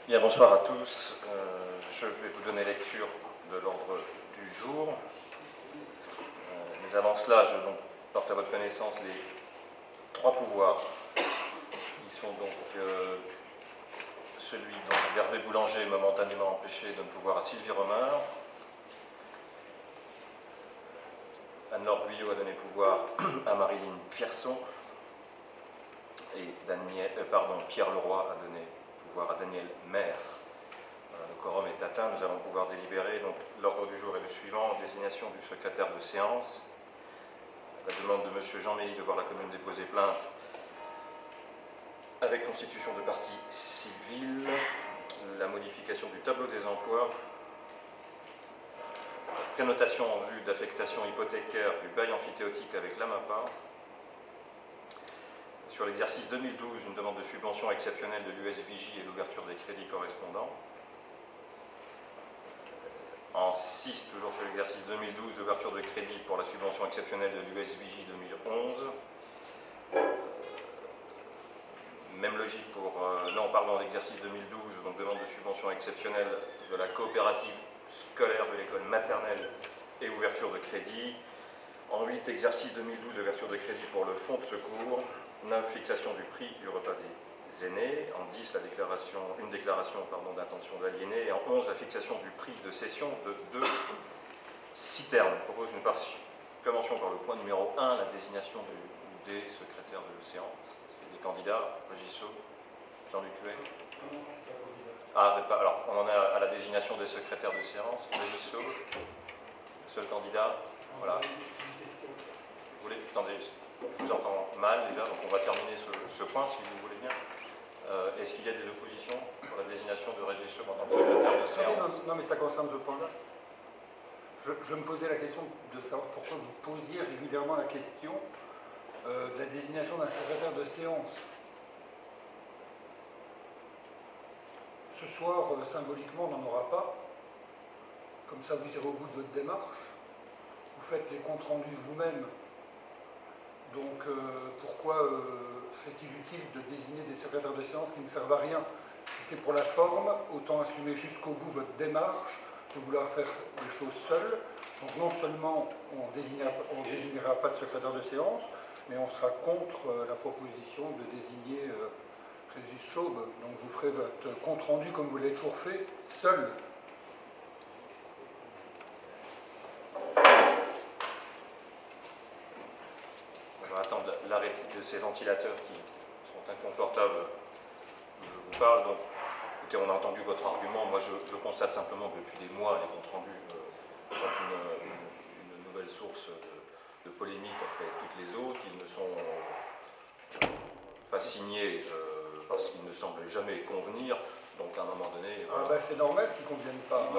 Bien, bonsoir à tous. Je vais vous donner lecture de l'ordre du jour. Mais avant cela, je porte à votre connaissance les trois pouvoirs qui sont donc celui dont Hervé Boulanger est momentanément empêché donne pouvoir à Sylvie Romer. Anne-Laure Guyot a donné pouvoir à Marilyn Pierson. Et Pierre Leroy a donné pouvoir à Daniel Maire. Le quorum est atteint, nous allons pouvoir délibérer. Donc, l'ordre du jour est le suivant: désignation du secrétaire de séance. La demande de M. Jean Mély de voir la commune déposer plainte avec constitution de partie civile, la modification du tableau des emplois, prénotation en vue d'affectation hypothécaire du bail amphithéotique avec l'AMAPA. Sur l'exercice 2012, une demande de subvention exceptionnelle de l'USVJ et l'ouverture des crédits correspondants. En 6, toujours sur l'exercice 2012, l'ouverture de crédit pour la subvention exceptionnelle de l'USVJ 2011. Même logique pour, là on parle dans l'exercice 2012, donc demande de subvention exceptionnelle de la coopérative scolaire de l'école maternelle et ouverture de crédit. En 8, exercice 2012, ouverture de crédit pour le fonds de secours. 9, fixation du prix du repas des aînés. En 10, une déclaration d'intention d'aliéner. Et en 11, la fixation du prix de cession de 2 citernes. Je propose une convention par le point numéro 1, la désignation des secrétaires de séance. Des candidats, Régis Chaud, Jean-Luc Huet. Alors, on en est à la désignation des secrétaires de séance. Régis Chaud, seul candidat. Voilà. Vous voulez, attendez, je vous entends mal déjà, donc on va terminer ce point si vous voulez bien. Est-ce qu'il y a des oppositions pour la désignation de Régis Chaud en tant que secrétaire de séance? Non, mais ça concerne ce point-là. Je me posais la question de savoir pourquoi vous posiez régulièrement la question de la désignation d'un secrétaire de séance. Ce soir, symboliquement, on n'en aura pas. Comme ça, vous irez au bout de votre démarche. Vous faites les comptes rendus vous-même. Donc, pourquoi serait-il utile de désigner des secrétaires de séance qui ne servent à rien? Si c'est pour la forme, autant assumer jusqu'au bout votre démarche de vouloir faire les choses seul. Donc, non seulement on ne désignera pas de secrétaire de séance, mais on sera contre la proposition de désigner Régis Chaube. Donc, vous ferez votre compte rendu comme vous l'avez toujours fait, seul. On va attendre l'arrêt de ces ventilateurs qui sont inconfortables. Je vous parle. Donc, écoutez, on a entendu votre argument. Moi, je constate simplement depuis des mois les comptes rendus sont une nouvelle source de polémique après toutes les autres. Ils ne sont pas signés parce qu'ils ne semblent jamais convenir. Donc, à un moment donné... c'est normal qu'ils ne conviennent pas.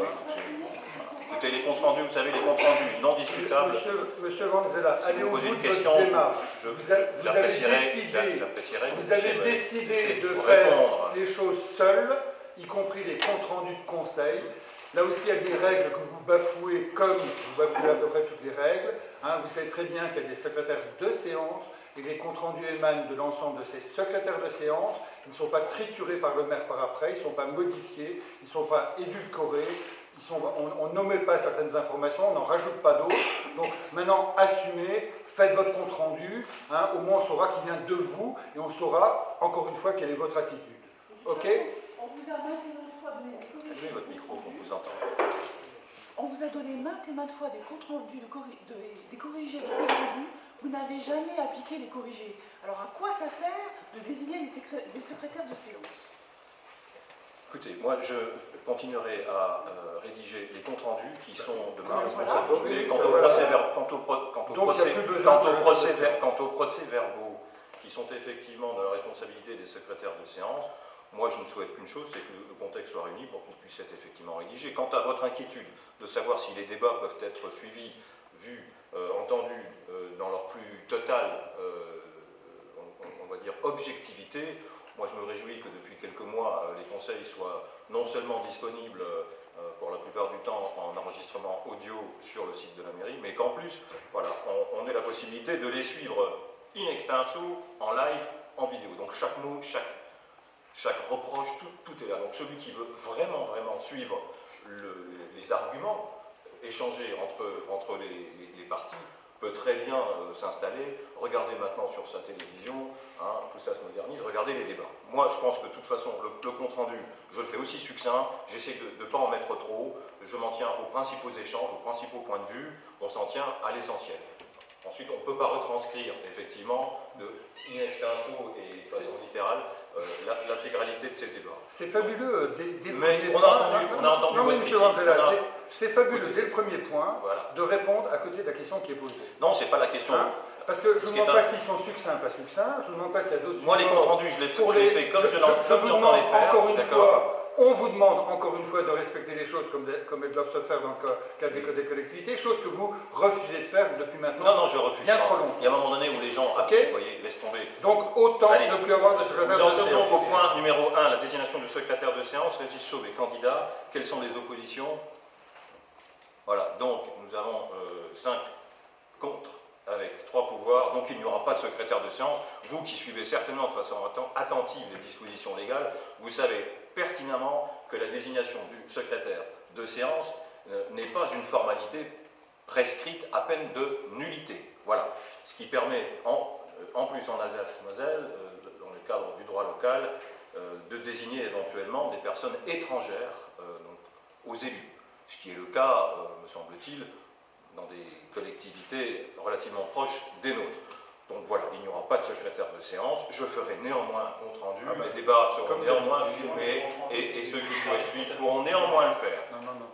Écoutez, les comptes rendus, vous savez, les comptes rendus non discutables... Monsieur Vanzella, si allez vous au bout posez de une votre question, démarche. Vous avez décidé de faire les choses seuls, y compris les comptes rendus de conseil. Là aussi, il y a des règles que vous bafouez comme vous bafouez à peu près toutes les règles. Vous savez très bien qu'il y a des secrétaires de séance et les comptes rendus émanent de l'ensemble de ces secrétaires de séance. Ils ne sont pas triturés par le maire par après, ils ne sont pas modifiés, ils ne sont pas édulcorés. On n'omet pas certaines informations, on n'en rajoute pas d'autres. Donc maintenant, assumez, faites votre compte rendu, au moins on saura qu'il vient de vous et on saura, encore une fois, quelle est votre attitude. Ok? On vous a maintes et maintes fois donné des corrigees. Allumez votre micro pour vous entendre. On vous a donné maintes et maintes fois des comptes rendus, des corrigés de comptes rendus. Vous n'avez jamais appliqué les corrigés. Alors à quoi ça sert de désigner des secrétaires de séance? Écoutez, moi je continuerai à rédiger les comptes rendus qui sont de ma responsabilité. Quant aux procès-verbaux qui sont effectivement de la responsabilité des secrétaires de séance, moi je ne souhaite qu'une chose, c'est que le contexte soit réuni pour qu'il puisse être effectivement rédigé. Quant à votre inquiétude de savoir si les débats peuvent être suivis, vus, entendus dans leur plus totale, on va dire, objectivité, moi, je me réjouis que depuis quelques mois, les conseils soient non seulement disponibles pour la plupart du temps en enregistrement audio sur le site de la mairie, mais qu'en plus, voilà, on ait la possibilité de les suivre in extenso, en live, en vidéo. Donc chaque mot, chaque reproche, tout est là. Donc celui qui veut vraiment suivre les arguments échangés entre les parties peut très bien s'installer, regarder maintenant sur sa télévision, hein, tout ça se modernise, regarder les débats. Moi, je pense que de toute façon, le compte-rendu, je le fais aussi succinct, j'essaie de ne pas en mettre trop, je m'en tiens aux principaux échanges, aux principaux points de vue, on s'en tient à l'essentiel. Ensuite, on ne peut pas retranscrire, effectivement, de in extenso et de façon littérale, l'intégralité de ces débats. C'est fabuleux. Mais on a entendu votre critique. C'est fabuleux dès le premier point voilà. de répondre à côté de la question qui est posée. Non, c'est pas la question. Hein, parce que je ne demande pas s'ils sont succincts, pas succincts, je ne demande pas s'il y a d'autres... Moi, les comptes rendus, je les fais comme j'entends les faire. Encore une fois, on vous demande encore une fois de respecter les choses comme elles doivent se faire dans le cadre des collectivités, chose que vous refusez de faire depuis maintenant. Non, je refuse. Bien trop longtemps. Il y a un moment donné où les gens, vous voyez, laissent tomber. Donc autant ne plus avoir de secrétaire de séance. Nous en sommes donc au point numéro 1, la désignation du secrétaire de séance. Régis Chauve est candidat. Quelles sont les oppositions? Voilà, donc nous avons 5 contre avec 3 pouvoirs, donc il n'y aura pas de secrétaire de séance. Vous qui suivez certainement de façon attentive les dispositions légales, vous savez pertinemment que la désignation du secrétaire de séance n'est pas une formalité prescrite à peine de nullité. Voilà, ce qui permet en plus en Alsace-Moselle, dans le cadre du droit local, de désigner éventuellement des personnes étrangères donc, aux élus, ce qui est le cas, me semble-t-il, dans des collectivités relativement proches des nôtres. Donc voilà, il n'y aura pas de secrétaire de séance, je ferai néanmoins un compte rendu, les débats seront néanmoins filmés et ceux qui souhaitent suivre pourront néanmoins le faire.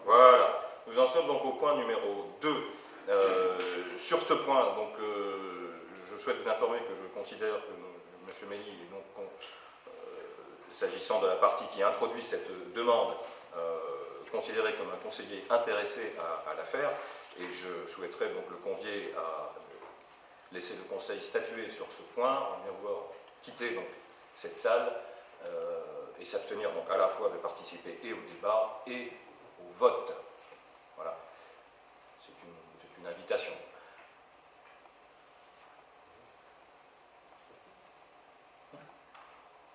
Voilà, nous en sommes donc au point numéro 2. Sur ce point, donc, je souhaite vous informer que je considère que M. Méli est donc, s'agissant de la partie qui introduit cette demande, considéré comme un conseiller intéressé à l'affaire, et je souhaiterais donc le convier à laisser le Conseil statuer sur ce point, en bien vouloir quitter donc cette salle et s'abstenir donc à la fois de participer et au débat et au vote. Voilà, c'est une invitation.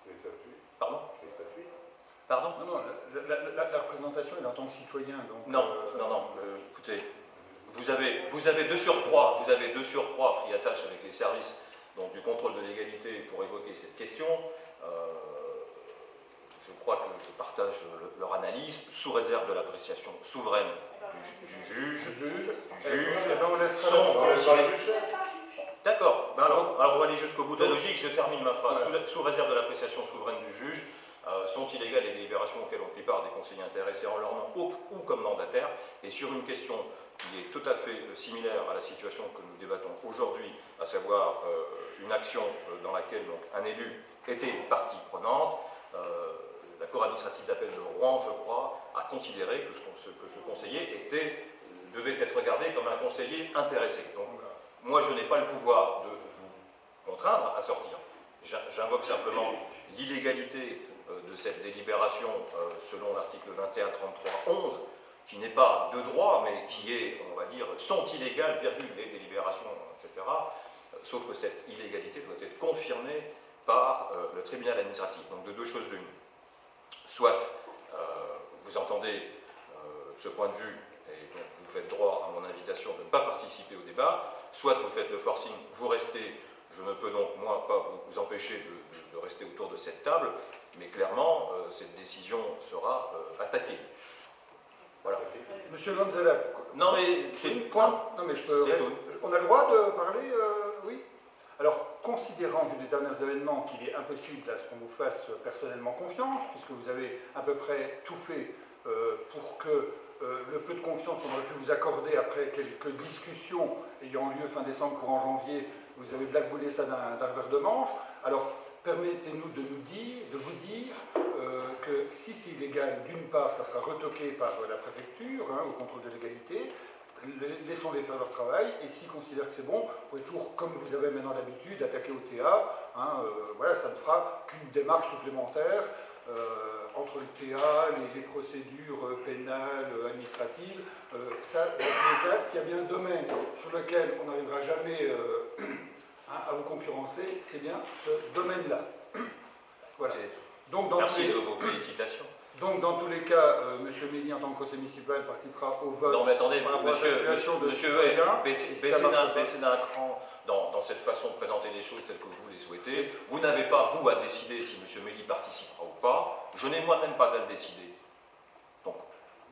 Les statuts. Pardon? Les statuts. Pardon? Non, la représentation est en tant que citoyen. Donc, non, écoutez, vous avez 2 sur 3, pris à tâche avec les services donc, du contrôle de légalité pour évoquer cette question. Je crois que je partage leur analyse, sous réserve de l'appréciation souveraine du juge. D'accord, alors on va aller jusqu'au bout de la logique, je termine ma phrase. Sous réserve de l'appréciation souveraine du juge, sont illégales les délibérations auxquelles ont pris part des conseillers intéressés en leur nom ou comme mandataires, et sur une question qui est tout à fait similaire à la situation que nous débattons aujourd'hui, à savoir une action dans laquelle donc, un élu était partie prenante, la Cour administrative d'appel de Rouen, je crois, a considéré que ce conseiller devait être regardé comme un conseiller intéressé. Donc, moi, je n'ai pas le pouvoir de vous contraindre à sortir. J'invoque simplement l'illégalité de cette délibération selon l'article 21-33-11, qui n'est pas de droit, mais qui est, on va dire, sont illégales, virgule, les délibérations, etc. Sauf que cette illégalité doit être confirmée par le tribunal administratif. Donc de 2 choses l'une. Soit vous entendez ce point de vue, et donc vous faites droit à mon invitation de ne pas participer au débat, soit vous faites le forcing, vous restez, je ne peux donc moi pas vous empêcher de rester autour de cette table, mais clairement cette décision sera attaquée. Voilà. Monsieur Manzella. Non mais c'est le point. Non mais on a le droit de parler, oui. Alors, considérant vu les derniers événements qu'il est impossible à ce qu'on vous fasse personnellement confiance, puisque vous avez à peu près tout fait pour que le peu de confiance qu'on aurait pu vous accorder après quelques discussions ayant lieu fin décembre, courant janvier, vous avez blackboulé ça d'un revers de manche. Alors, permettez-nous de vous dire que si c'est illégal, d'une part, ça sera retoqué par la préfecture, au contrôle de légalité. Laissons-les faire leur travail, et s'ils considèrent que c'est bon, vous pouvez toujours, comme vous avez maintenant l'habitude, attaquer au TA. Voilà, ça ne fera qu'une démarche supplémentaire entre le TA, les procédures pénales, administratives. Ça, dans tous les cas, s'il y a bien un domaine sur lequel on n'arrivera jamais à vous concurrencer, c'est bien ce domaine-là. Voilà. Donc, dans Merci tous les, de vos félicitations. donc, dans tous les cas, M. Méli, en tant que conseiller municipal, participera au vote. Non, mais attendez, par rapport à monsieur, sa situation de monsieur, citoyen. baissez Et ça marche pas. d'un cran dans cette façon de présenter les choses telles que vous les souhaitez. Vous n'avez pas, vous, à décider si M. Méli participera ou pas. Je n'ai moi-même pas à le décider. Donc,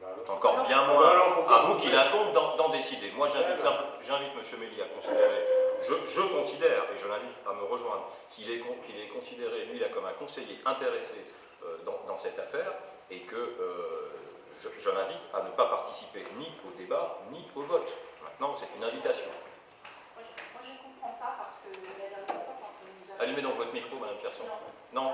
c'est encore bien moins à vous qu'il incombe d'en décider. Moi, j'invite M. Méli à considérer, je considère, et je l'invite à me rejoindre, qu'il est considéré, lui, là, comme un conseiller intéressé dans cette affaire, et que je l'invite à ne pas participer ni au débat, ni au vote. Maintenant, c'est une invitation. Moi, je ne comprends pas parce que la dernière fois, quand on nous a... Allumez donc votre micro, Madame Pierson. Non.